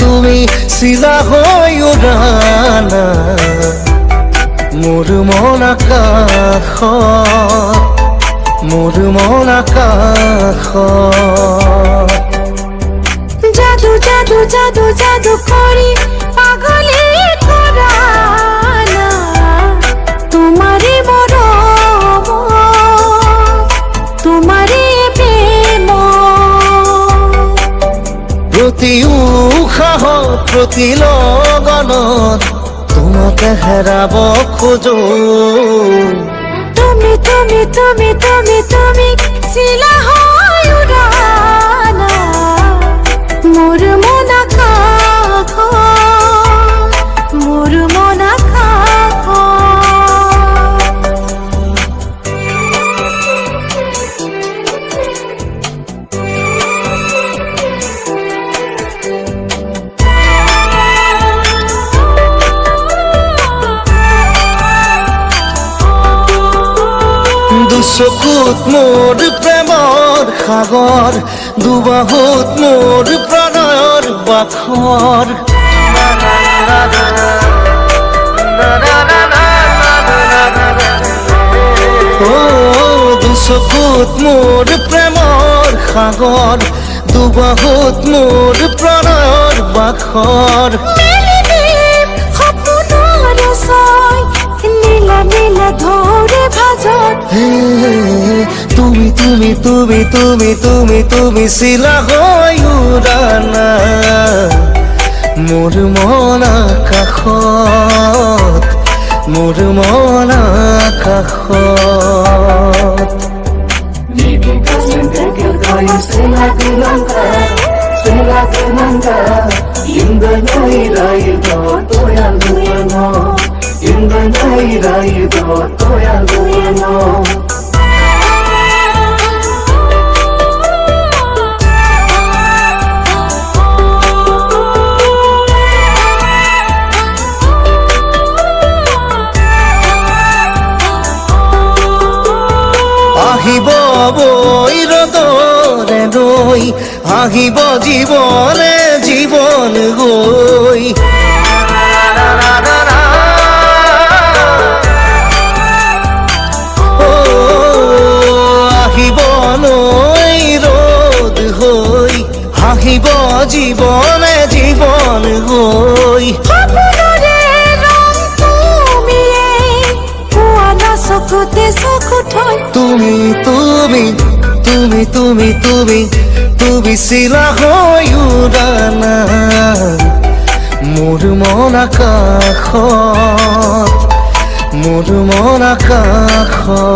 তুমি চিলা হৈ উৰানা মোৰ মন আকাশ জাদু জাদু জাদু জাদু কৰি পাগলে কৰা না তোমাৰে মৰম তোমাৰে প্ৰেম প্ৰতি উশাহত প্ৰতি লগনত তোমাকে হেৰাব খোজো তুমি তুমি তুমি তুমি তুমি চিলা হৈ উৰানা মোৰ মন আকাশ মোৰ মন আকাশ দুচকুত মোৰ প্ৰেমৰ সাগৰ দুবাহুত মোৰ প্ৰণয়ৰ বাখৰ দুচকুত মোৰ প্ৰেমৰ সাগৰ দুবাহুত মোৰ প্ৰণয়ৰ বাখৰ নীলা নীলা ধৰে ভাজত তুমি তুমি তুমি তুমি তুমি তুমি চিলা হৈ উৰানা মোৰ মন আকাশত মোৰ মন আকাশত আহিব বৈ ৰদৰে নৈ আহিব জীৱনে জীৱন গৈ আহিব নৈ ৰদ হৈ আহিব জীৱনে জীৱন গৈ তুমি তুমি তুমি তুমি তুমি তুমি চিলা হৈ উৰানা মোৰ মন আকাশত মোৰ মন আকাশত